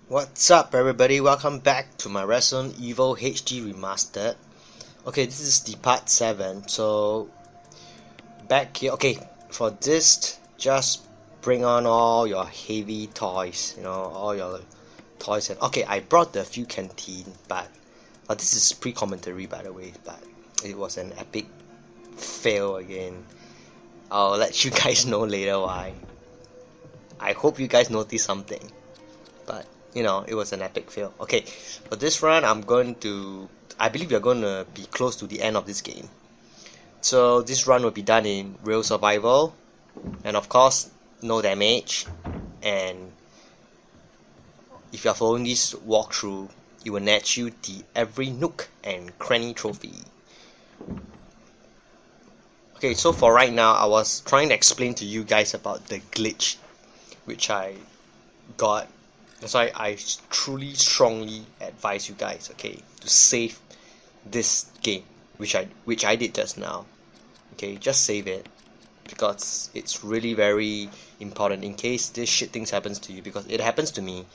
What's up everybody, welcome back to my Resident Evil HD Remastered. Okay, this is the part 7, so back here, okay, for this, just bring on all your heavy toys, all your toys. And okay, I brought the few canteen, but this is pre-commentary by the way, but it was an epic fail again. I'll let you guys know later why. I hope you guys notice something, but it was an epic fail. Okay, for this run, I believe we're going to be close to the end of this game. So this run will be done in real survival, and of course, no damage. And if you're following this walkthrough, it will net you the Every Nook and Cranny trophy. Okay, so for right now, I was trying to explain to you guys about the glitch which I got. That's why I truly strongly advise you guys, okay, to save this game, which I did just now. Okay, just save it, because it's really very important in case this shit things happens to you, because it happens to me,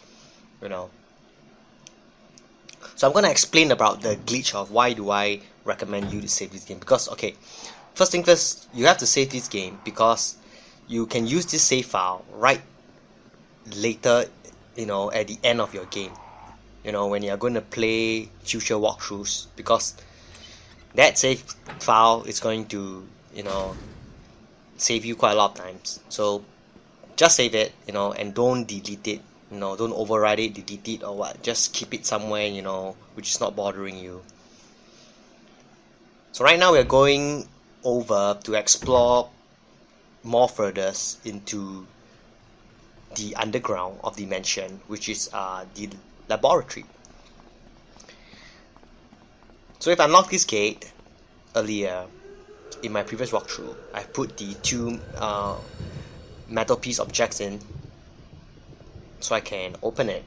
So I'm gonna explain about the glitch of why do I recommend you to save this game. Because okay, first thing first, you have to save this game because you can use this save file right later, at the end of your game, when you're going to play future walkthroughs, because that save file is going to, save you quite a lot of times. So just save it, and don't delete it, don't override it, delete it or what. Just keep it somewhere, which is not bothering you. So right now we're going over to explore more further into the underground of the mansion, which is the laboratory. So if I unlock this gate earlier in my previous walkthrough, I put the two metal piece objects in so I can open it.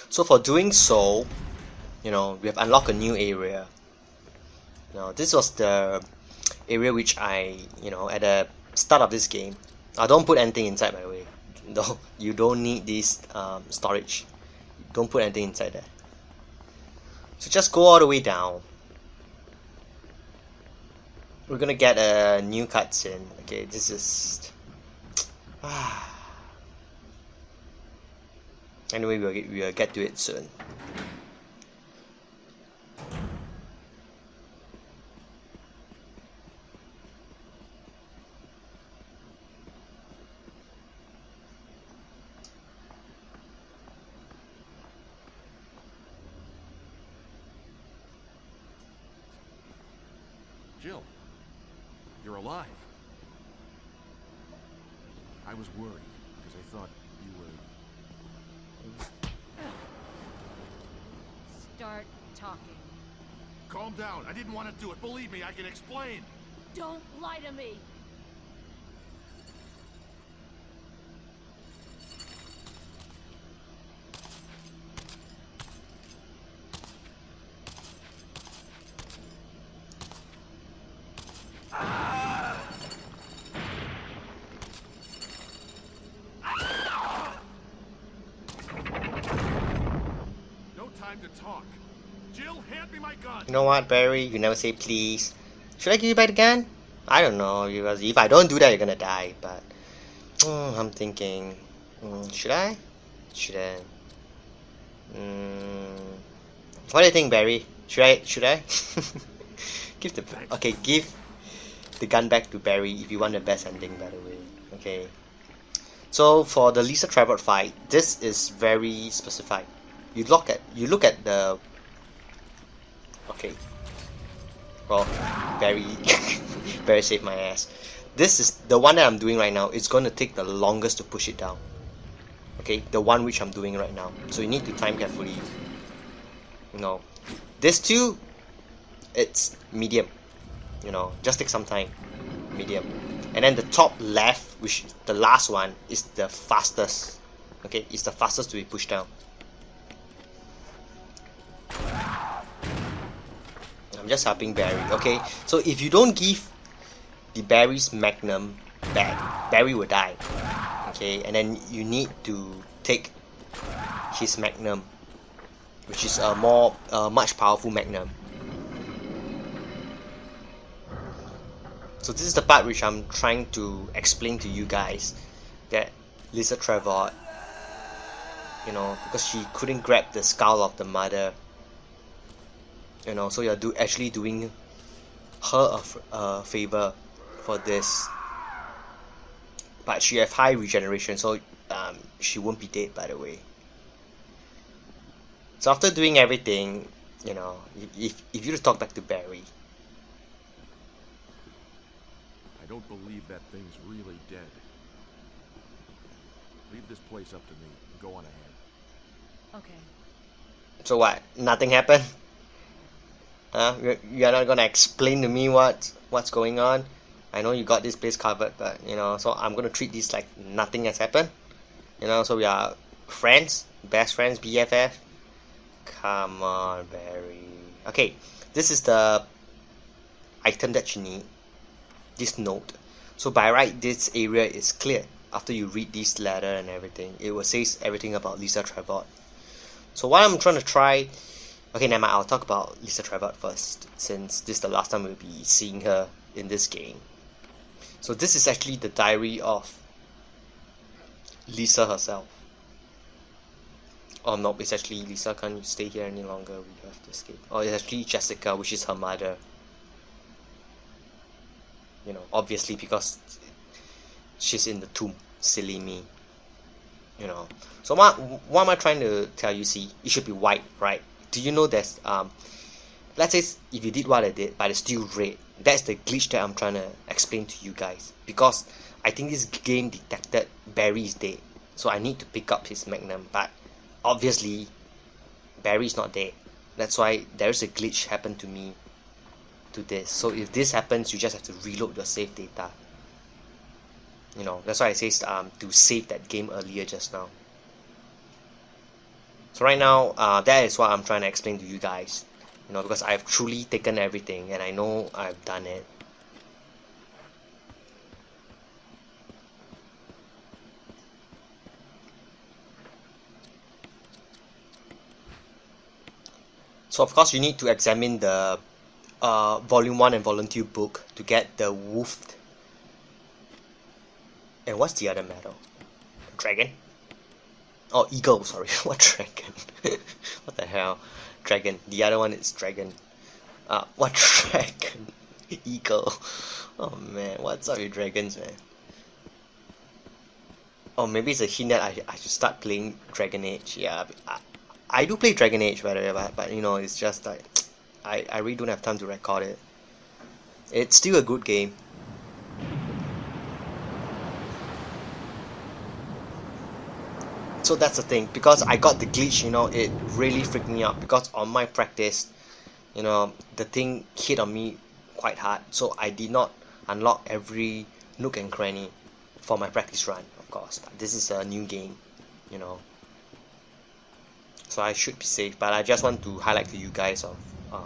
So for doing so, we have unlocked a new area. Now this was the area which I, at the start of this game. Don't put anything inside, by the way. No, you don't need this storage. Don't put anything inside there. So just go all the way down. We're gonna get a new cutscene. Okay, this is. Anyway, we'll get to it soon. Jill, you're alive. I was worried because I thought you were... Start talking. Calm down. I didn't want to do it. Believe me, I can explain. Don't lie to me. To talk. Jill, hand me my gun. You know what, Barry? You never say please. Should I give you back the gun? I don't know, because if I don't do that, you're gonna die. But I'm thinking, should I? Should I? What do you think, Barry? Should I? Give the gun back to Barry if you want the best ending, by the way. Okay. So for the Lisa Trevor fight, this is very specific. You look at the. Okay. Well, very saved my ass. This is the one that I'm doing right now. It's going to take the longest to push it down. Okay, the one which I'm doing right now. So you need to time carefully. This two, it's medium. Just take some time. Medium. And then the top left, which is the last one, is the fastest. Okay, it's the fastest to be pushed down. I'm just helping Barry. Okay, so if you don't give the Barry's Magnum Barry will die. Okay, and then you need to take his magnum, which is a much powerful magnum. So this is the part which I'm trying to explain to you guys, that Lisa Trevor, you know, because she couldn't grab the skull of the mother, you know, so you're actually doing her a favor for this. But she have high regeneration, so she won't be dead, by the way. So after doing everything, you know, if you just talk back to Barry. I don't believe that thing's really dead. Leave this place up to me. Go on ahead. Okay. So what? Nothing happened? Huh? You're not gonna explain to me what's going on? I know you got this place covered, but you know, so I'm gonna treat this like nothing has happened. You know, so we are friends, best friends, BFF. Come on, Barry. Okay, this is the item that you need. This note. So by right, this area is clear. After you read this letter and everything, it will say everything about Lisa Trevor. So what I'm trying to try, okay, never mind, I'll talk about Lisa Trevor first, since this is the last time we'll be seeing her in this game. So this is actually the diary of Lisa herself. Oh no, it's actually Lisa can't stay here any longer, we have to escape. Oh, it's actually Jessica, which is her mother. You know, obviously because she's in the tomb. Silly me. You know. So what am I trying to tell you? See, it should be white, right? Do you know there's let's say if you did what I did, but it's still red. That's the glitch that I'm trying to explain to you guys. Because I think this game detected Barry is dead. So I need to pick up his magnum. But obviously Barry is not dead. That's why there's a glitch happened to me to this. So if this happens, you just have to reload your save data. You know, that's why I say to save that game earlier just now. So right now, that is what I'm trying to explain to you guys. You know, because I've truly taken everything and I know I've done it. So of course you need to examine the Volume 1 and Volume 2 book to get the woofed. And what's the other medal? Dragon? Oh, eagle, sorry. What dragon? What the hell? Dragon. The other one is dragon. What dragon? Eagle. Oh man, what's up with dragons, man? Oh, maybe it's a hint that I should start playing Dragon Age. Yeah, I do play Dragon Age, by the way, but you know, it's just like I really don't have time to record it. It's still a good game. So that's the thing, because I got the glitch, you know, it really freaked me out, because on my practice, you know, the thing hit on me quite hard, so I did not unlock every nook and cranny for my practice run, of course, but this is a new game, you know, so I should be safe, but I just want to highlight to you guys of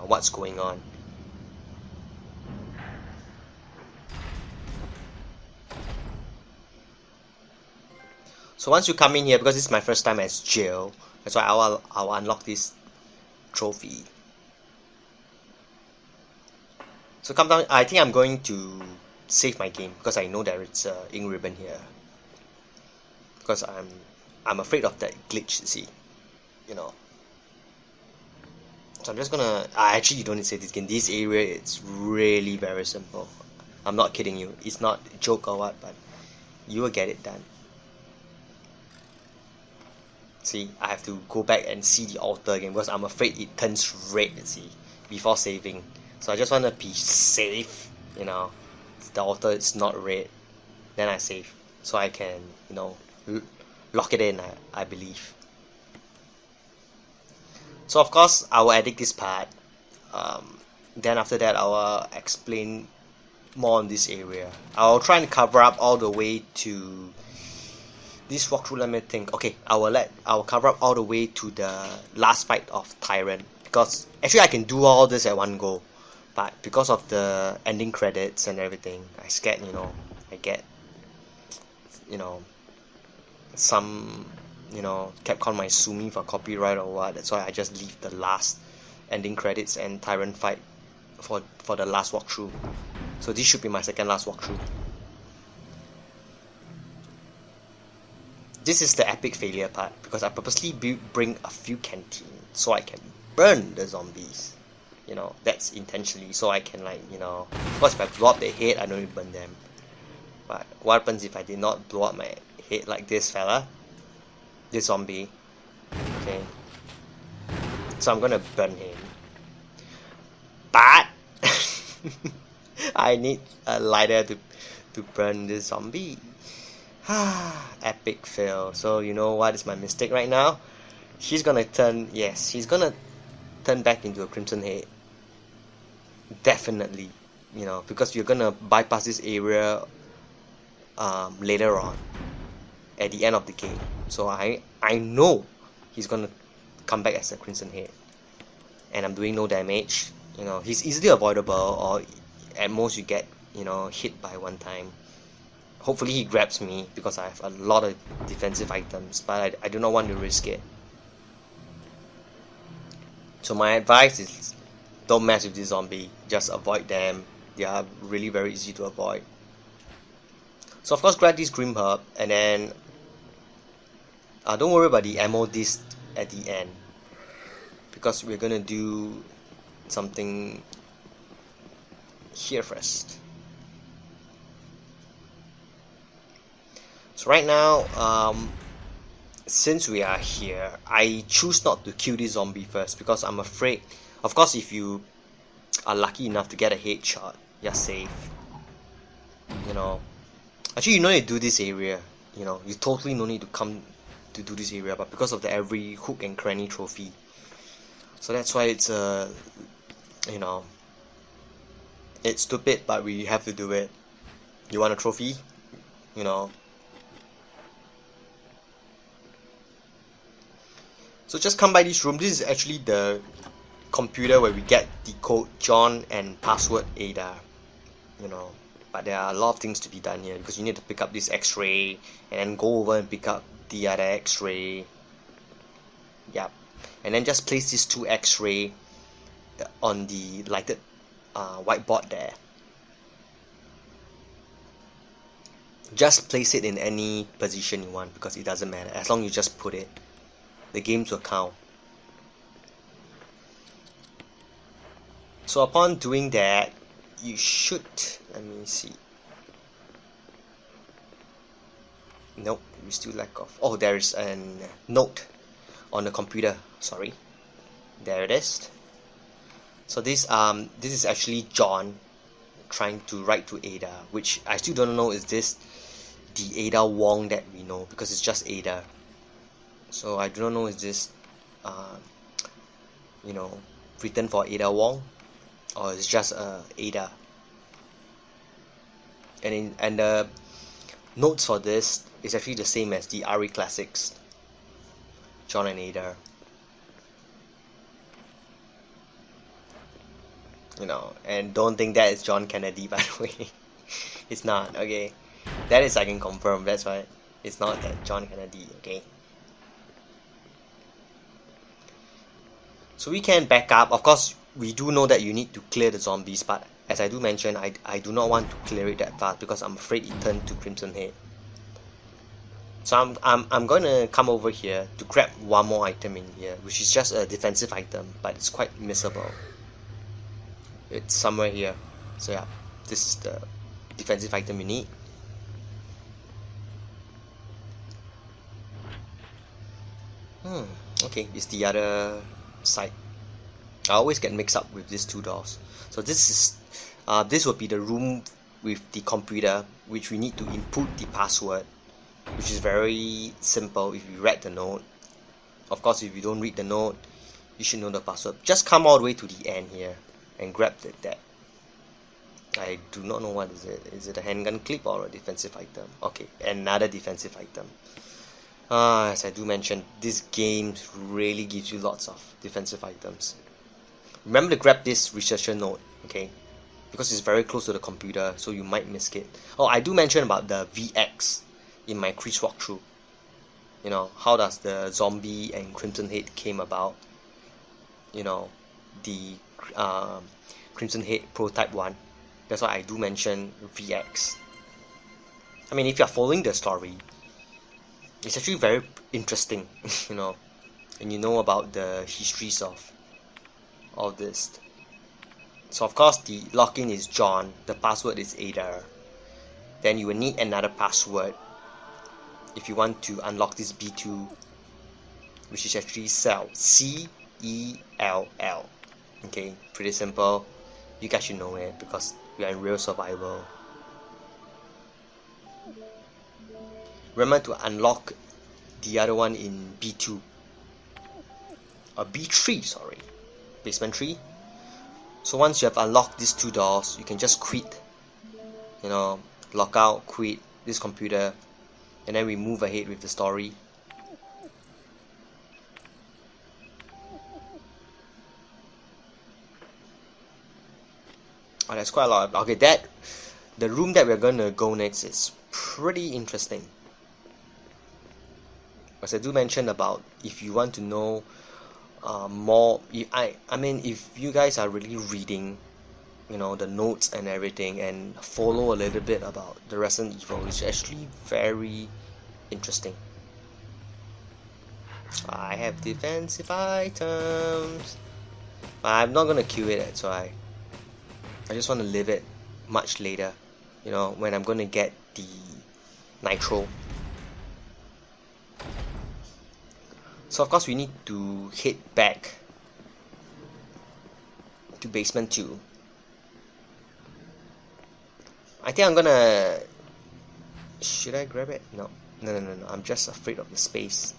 what's going on. So once you come in here, because this is my first time as Jill, that's why I'll unlock this trophy. So come down, I think I'm going to save my game, because I know that it's ink ribbon here. Because I'm afraid of that glitch, you see, you know. So I'm just gonna, actually you don't need to save this game, this area it's really very simple. I'm not kidding you, it's not a joke or what, but you will get it done. See, I have to go back and see the altar again because I'm afraid it turns red, see, before saving. So I just want to be safe, you know, if the altar is not red, then I save. So I can, you know, lock it in, I believe. So of course, I will edit this part. Then after that, I will explain more on this area. I will try and cover up all the way to this walkthrough. Let me think. Okay, I will cover up all the way to the last fight of Tyrant, because actually I can do all this at one go, but because of the ending credits and everything, I scared, you know, I get you know, some, you know, Capcom might sue me for copyright or what. That's why I just leave the last ending credits and Tyrant fight for the last walkthrough. So this should be my second last walkthrough. This is the epic failure part, because I purposely bring a few canteens so I can burn the zombies. You know, that's intentionally, so I can, like, you know, of course if I blow up their head, I don't even burn them. But what happens if I did not blow up my head like this fella? This zombie. Okay. So I'm gonna burn him. But I need a lighter to burn this zombie. Epic fail. So you know what is my mistake right now? She's gonna turn, yes, she's gonna turn back into a crimson head. Definitely, you know, because you're gonna bypass this area later on at the end of the game. So I know he's gonna come back as a crimson head, and I'm doing no damage. You know, he's easily avoidable, or at most you get, you know, hit by one time. Hopefully he grabs me because I have a lot of defensive items, but I do not want to risk it. So my advice is, don't mess with this zombie, just avoid them. They are really very easy to avoid. So of course grab this Grim Herb, and then don't worry about the ammo disc at the end, because we're gonna do something here first. So right now, since we are here, I choose not to kill this zombie first, because I'm afraid, of course if you are lucky enough to get a headshot, you're safe. You know, actually you no need to do this area, you know, you totally no need to come to do this area, but because of the Every Hook and Cranny trophy, so that's why it's you know, it's stupid, but we have to do it. You want a trophy? You know. So just come by this room. This is actually the computer where we get the code John and password Ada. You know, but there are a lot of things to be done here, because you need to pick up this X-ray and then go over and pick up the other X-ray. Yep. And then just place these two X-ray on the lighted whiteboard there. Just place it in any position you want, because it doesn't matter, as long as you just put it. The games will count. So upon doing that, you should, let me see. Nope, we still lack of. Oh, there is a note on the computer. Sorry, there it is. So this is actually John trying to write to Ada, which I still don't know is this the Ada Wong that we know, because it's just Ada. So I do not know is this you know, written for Ada Wong, or it's just Ada. And the notes for this is actually the same as the RE classics, John and Ada. You know, and don't think that is John Kennedy, by the way. It's not, okay? That is, I can confirm, that's why it's not that John Kennedy, okay? So we can back up. Of course, we do know that you need to clear the zombies, but as I do mention, I do not want to clear it that fast, because I'm afraid it turned to Crimson Head. So I'm gonna come over here to grab one more item in here, which is just a defensive item, but it's quite missable. It's somewhere here. So yeah, this is the defensive item you need. Okay, it's the other side. I always get mixed up with these two doors. So this is this will be the room with the computer, which we need to input the password, which is very simple if you read the note. Of course, if you don't read the note, you should know the password. Just come all the way to the end here and grab that. I do not know what is it. Is it a handgun clip or a defensive item? Okay, another defensive item. As I do mention, this game really gives you lots of defensive items. Remember to grab this researcher note, okay? Because it's very close to the computer, so you might miss it. Oh, I do mention about the VX. in my Chris walkthrough. You know, how does the zombie and Crimson Head came about? You know, the Crimson Head prototype 1. That's why I do mention VX. I mean, if you're following the story, it's actually very interesting, you know, and you know about the histories of all this. So of course the login is John, the password is Ada. Then you will need another password if you want to unlock this B2, which is actually Cell, C-E-L-L. Okay, pretty simple. You guys should know it because we are in real survival. Remember to unlock the other one in B2 or B3, sorry, basement 3. So once you have unlocked these two doors, you can just quit, you know, log out, quit this computer, and then we move ahead with the story. Oh, that's quite a lot. Okay, the room that we're gonna go next is pretty interesting. As I do mention about, if you want to know more, I mean, if you guys are really reading, you know, the notes and everything, and follow a little bit about the Resident Evil, it's actually very interesting. I have defensive items. I'm not gonna queue it, that's why. I just want to leave it much later, you know, when I'm gonna get the nitro. So of course we need to head back to basement 2. I think I'm gonna... Should I grab it? No. No, I'm just afraid of the space.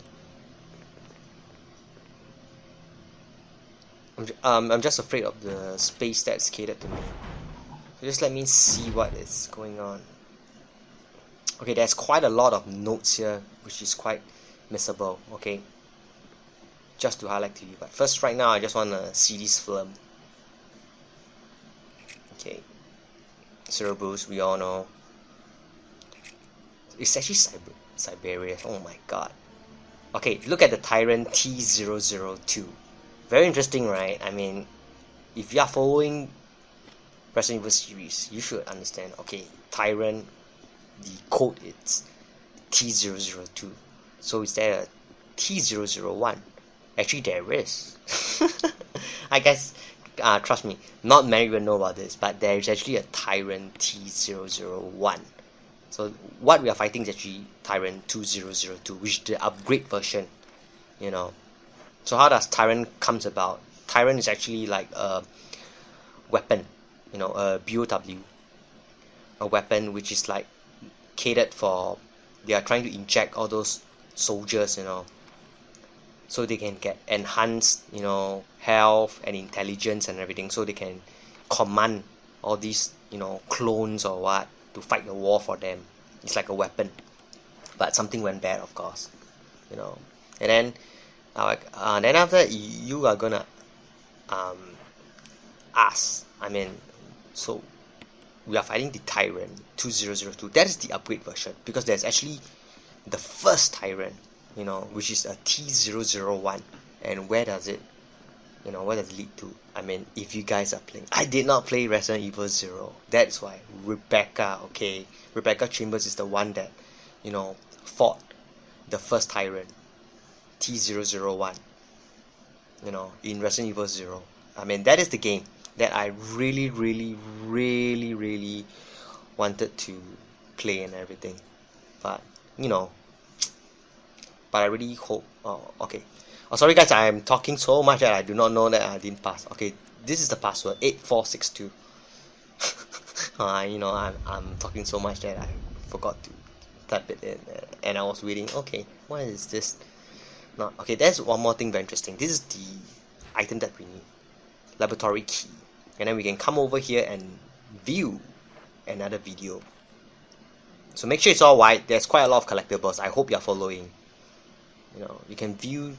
I'm just afraid of the space that's catered to me. So just let me see what is going on. Okay, there's quite a lot of notes here, which is quite missable. Okay, just to highlight to you. But first, right now, I just want to see this film. Okay, Cerebrus, we all know. It's actually Siberia. Oh my god. Okay, look at the Tyrant T002. Very interesting, right? I mean, if you are following Resident Evil series, you should understand. Okay, Tyrant, the code is T002. So is there a T001? Actually, there is. I guess, trust me, not many will know about this, but there is actually a Tyrant T001. So what we are fighting is actually Tyrant 2002, which is the upgrade version, you know. So how does Tyrant comes about? Tyrant is actually like a weapon, you know, a BOW, a weapon which is like catered for, they are trying to inject all those soldiers, you know, so they can get enhanced, you know, health and intelligence and everything, so they can command all these, you know, clones or what to fight the war for them. It's like a weapon, but something went bad, of course, you know. And then then after you are gonna ask, I mean, so we are fighting the Tyrant 2002. That is the upgrade version, because there's actually the first Tyrant, you know, which is a T001. And where does it, you know, where does it lead to? I mean, if you guys are playing, I did not play Resident Evil 0. That's why Rebecca, okay, Rebecca Chambers is the one that, you know, fought the first Tyrant T001, you know, in Resident Evil 0. I mean, that is the game that I really wanted to play and everything, but you know, but I really hope. Oh, okay. Oh, sorry guys, I am talking so much that I do not know that I didn't pass. Okay, this is the password, 8462. You know, I'm talking so much that I forgot to type it in, and I was reading. Okay, what is this? No, okay, there's one more thing very interesting. This is the item that we need, laboratory key, and then we can come over here and view another video. So make sure it's all white. There's quite a lot of collectibles. I hope you're following. You know, you can view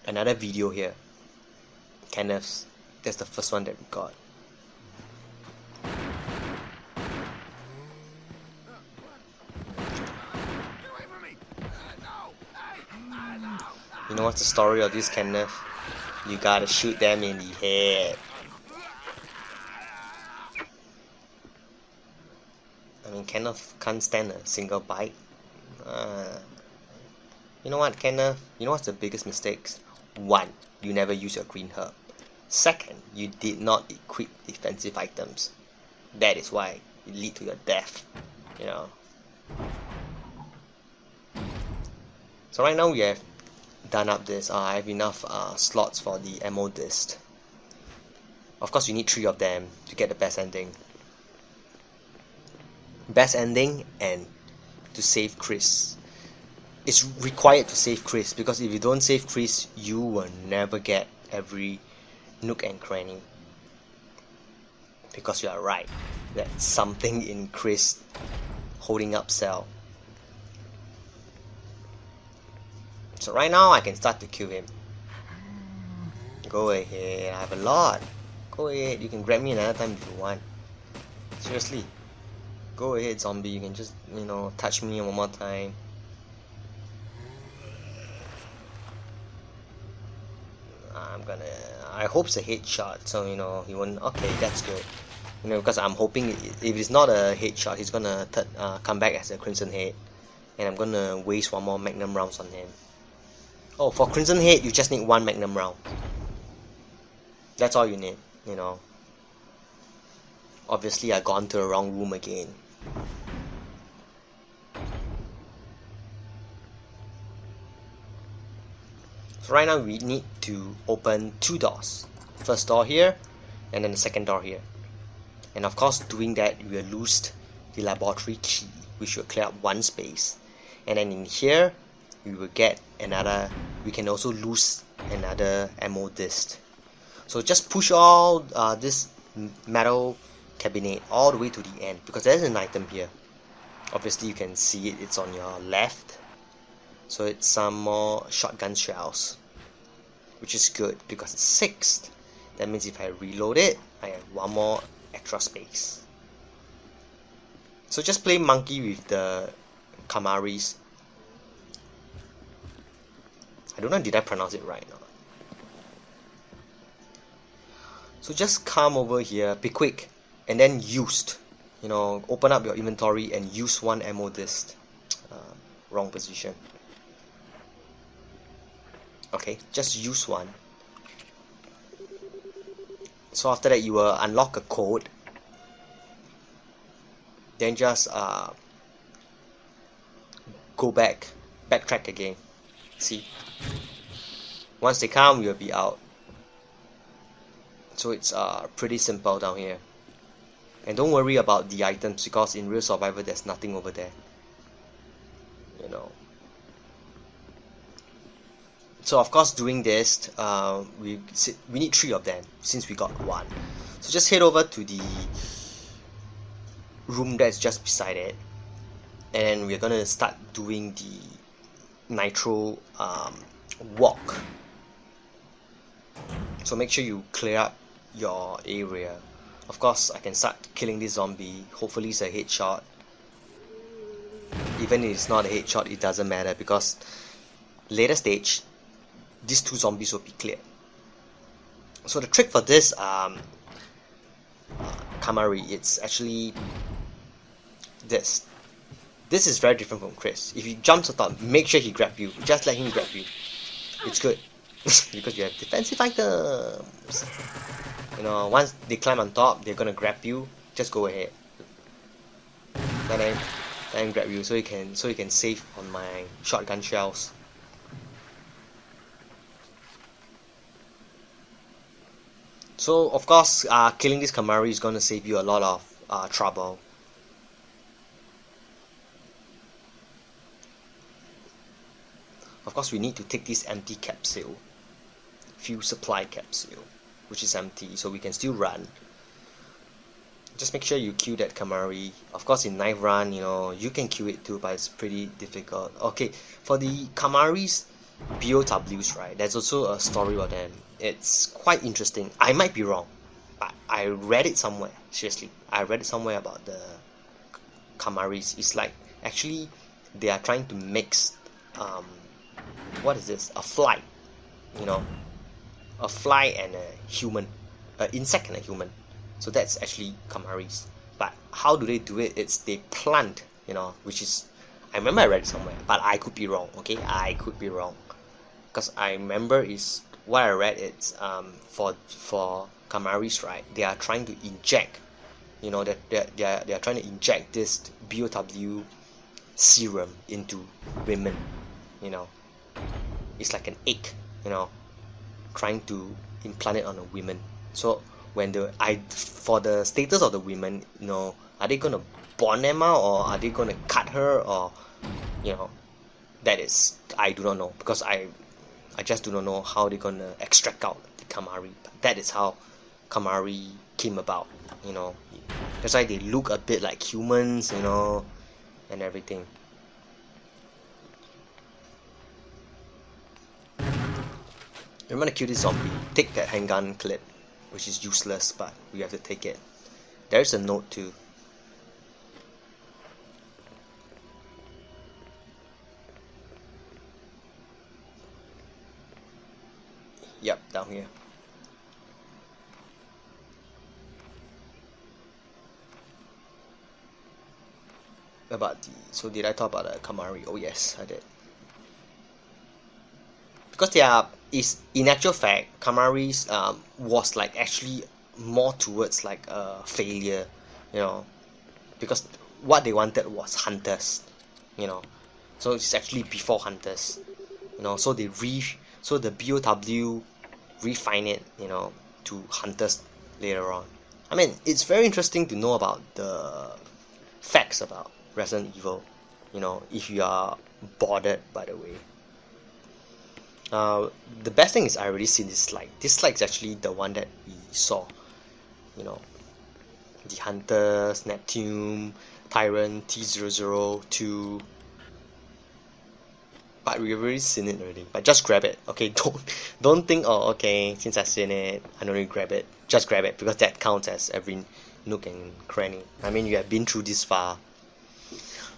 another video here. Kenneth's. That's the first one that we got. You know what's the story of this, Kenneth? You gotta shoot them in the head. I mean, Kenneth can't stand a single bite. You know what, Kenneth? You know what's the biggest mistakes? 1. You never use your green herb. 2nd, you did not equip defensive items. That is why it lead to your death. You know. So right now we have done up this. I have enough slots for the ammo disc. Of course, you need 3 of them to get the best ending. Best ending and to save Chris. It's required to save Chris, because if you don't save Chris, you will never get every nook and cranny. Because you are right, that's something in Chris holding up cell. So right now I can start to kill him. Go ahead, I have a lot. Go ahead, you can grab me another time if you want. Seriously. Go ahead, zombie, you can just, you know, touch me one more time. I hope it's a headshot, so you know, he won't. Okay, that's good. You know, because I'm hoping if it's not a headshot, he's gonna come back as a Crimson Head. And I'm gonna waste 1 more Magnum rounds on him. Oh, for Crimson Head, you just need 1 Magnum round. That's all you need, you know. Obviously, I gone to the wrong room again. So right now we need to open 2 doors. First door here, and then the second door here. And of course, doing that, we will lose the laboratory key, which will clear up 1 space. And then in here, we will get another. We can also lose another ammo disc. So just push all this metal cabinet all the way to the end, because there's an item here. Obviously, you can see it. It's on your left. So it's some more shotgun shells, which is good because it's 6th. That means if I reload it, I have 1 more extra space. So just play monkey with the Kamaris. I don't know, did I pronounce it right now? So just come over here, be quick, and then used. You know, open up your inventory and use 1 ammo disc. Wrong position. Okay, just use 1. So after that, you will unlock a code. Then just go backtrack again. See, once they come, we will be out. So it's pretty simple down here. And don't worry about the items, because in real survival there's nothing over there. You know. So of course, doing this, we need 3 of them since we got 1. So just head over to the room that's just beside it, and we're gonna start doing the nitro walk. So make sure you clear up your area. Of course, I can start killing this zombie. Hopefully it's a headshot. Even if it's not a headshot, it doesn't matter, because later stage, these 2 zombies will be cleared. So the trick for this Kamari, it's actually this. This is very different from Chris. If he jumps on top, make sure he grab you. Just let him grab you. It's good. Because you have defensive items. You know, once they climb on top, they're gonna grab you. Just go ahead. Let him grab you, so you can save on my shotgun shells. So of course, killing this Kamari is gonna save you a lot of trouble. Of course, we need to take this empty capsule, fuel supply capsule, which is empty, so we can still run. Just make sure you kill that Kamari. Of course, in knife run, you know, you can kill it too, but it's pretty difficult. Okay, for the Kamaris, BOWs, right? There's also a story about them. It's quite interesting. I might be wrong, but I read it somewhere. Seriously, I read it somewhere about the Kamaris. It's like actually they are trying to mix what is this? A fly, you know, a fly and a human, an insect and a human. So that's actually Kamaris. But how do they do it? It's they plant, you know, which is, I remember I read it somewhere, but I could be wrong. Okay, I could be wrong, because I remember is what I read. It's for Kamaris, right? They are trying to inject, you know, that they are trying to inject this BOW serum into women, you know. It's like an egg, you know, trying to implant it on a woman. So when for the status of the women, you know, are they gonna burn them out, or are they gonna cut her, or, you know, that is, I do not know, because I just do not know how they're gonna extract out the Kamari. But that is how Kamari came about, you know. That's why they look a bit like humans, you know, and everything. I'm gonna kill this zombie. Take that handgun clip, which is useless, but we have to take it. There's a note too. Yep, down here. So did I talk about the Kamari? Oh yes, I did. Because in actual fact, Kamaris was like actually more towards like a failure, you know, because what they wanted was hunters, you know, so it's actually before hunters, you know, so the BOW refine it, you know, to hunters later on. I mean, it's very interesting to know about the facts about Resident Evil, you know, if you are bothered, by the way. The best thing is I already seen this slide. This slide is actually the one that we saw, you know, the Hunters, Neptune, Tyrant, T002. But we've already seen it already. But just grab it, okay? Don't think, oh, okay, since I've seen it, I don't really grab it. Just grab it, because that counts as every nook and cranny. I mean, you have been through this far.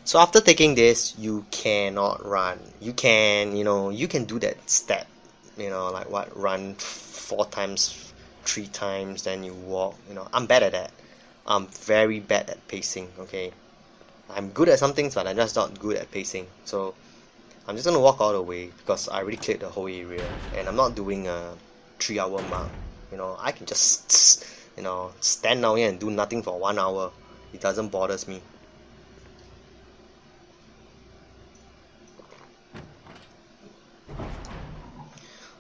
So after taking this, you cannot run. You can, you know, you can do that step, you know, like what, run 4 times, 3 times, then you walk, you know. I'm bad at that. I'm very bad at pacing, okay? I'm good at some things, but I'm just not good at pacing. So I'm just gonna walk all the way, because I already cleared the whole area, and I'm not doing a 3-hour mark. You know, I can just, you know, stand down here and do nothing for 1 hour. It doesn't bother me.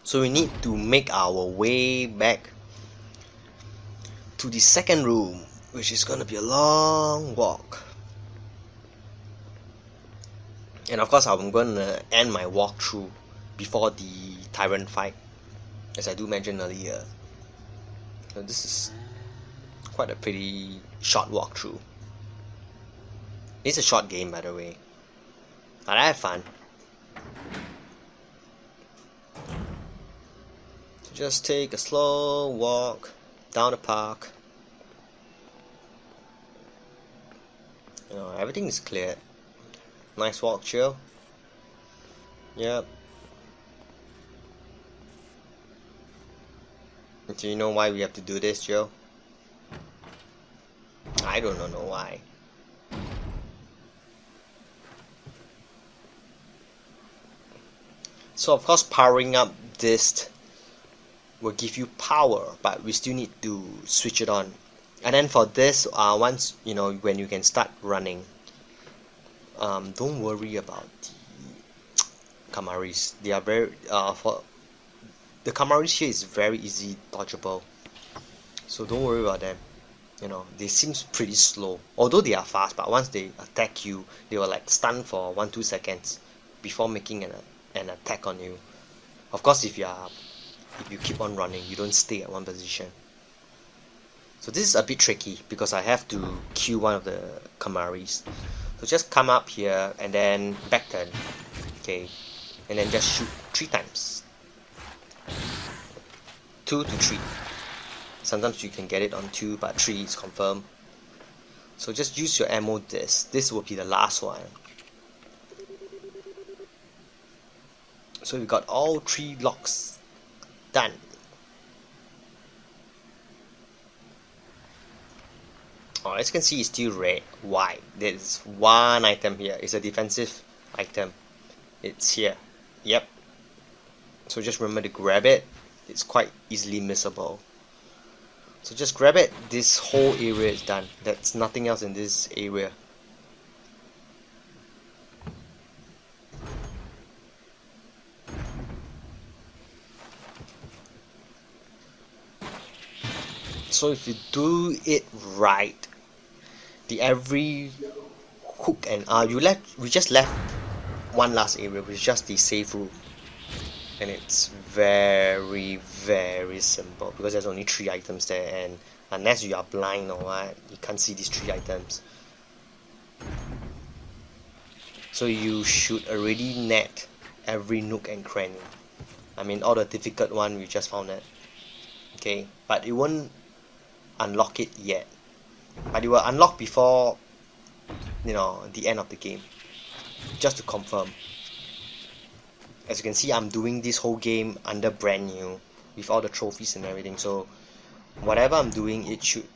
So we need to make our way back to the second room, which is gonna be a long walk. And of course, I'm gonna end my walkthrough before the Tyrant fight, as I do mention earlier. So this is quite a pretty short walkthrough. It's a short game, by the way, but I have fun. Just take a slow walk down the park. You know, everything is cleared. Nice walk, chill. Yep. Do you know why we have to do this, Joe? I don't know why. So of course, powering up this will give you power, but we still need to switch it on. And then for this, once you know, when you can start running, don't worry about the Kamaris. They are very for the Kamaris here is very easy dodgeable, so don't worry about them. You know, they seem pretty slow, although they are fast, but once they attack you, they will like stun for 1-2 seconds before making an attack on you. Of course, if you keep on running, you don't stay at one position. So this is a bit tricky, because I have to kill one of the Kamaris. So just come up here and then back turn, okay, and then just shoot 3 times. 2 to 3. Sometimes you can get it on 2, but 3 is confirmed. So just use your ammo disc. This will be the last one. So we got all 3 locks done. Oh, as you can see, it's still red. Why? There's one item here. It's a defensive item. It's here. Yep. So just remember to grab it. It's quite easily missable. So just grab it. This whole area is done. There's nothing else in this area. So if you do it right, the every hook and we just left one last area, which is just the safe room, and it's very simple because there's only 3 items there, and unless you are blind or what, you can't see these 3 items. So you should already net every nook and cranny. I mean, all the difficult one we just found it. Okay, but it won't unlock it yet, but it will unlock before, you know, the end of the game, just to confirm. As you can see, I'm doing this whole game under brand new with all the trophies and everything, so whatever I'm doing, it should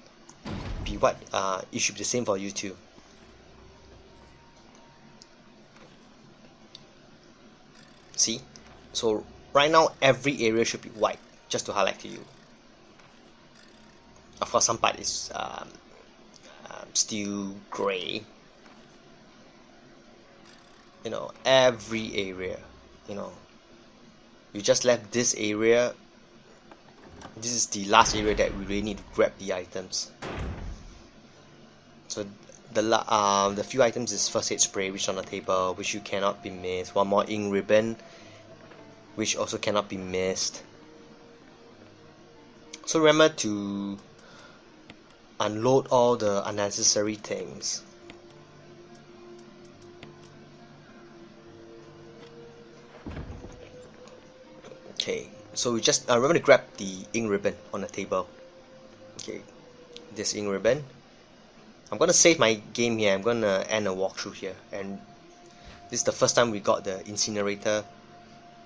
be the same for you too. See, so right now every area should be white, just to highlight to you. Of course, some part is still gray. You know, every area. You know, you just left this area. This is the last area that we really need to grab the items. So the few items is first aid spray, which is on the table, which you cannot be missed. One more ink ribbon, which also cannot be missed. So remember to unload all the unnecessary things. Okay, so we just remember to grab the ink ribbon on the table. Okay, this ink ribbon. I'm gonna save my game here. I'm gonna end a walkthrough here, and this is the first time we got the incinerator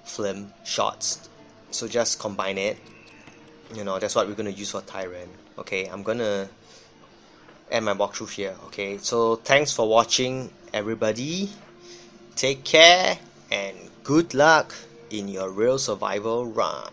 film shots. So just combine it. You know, that's what we're gonna use for Tyrant. Okay, I'm gonna end my walkthrough here. Okay, so thanks for watching, everybody. Take care and good luck in your real survival run.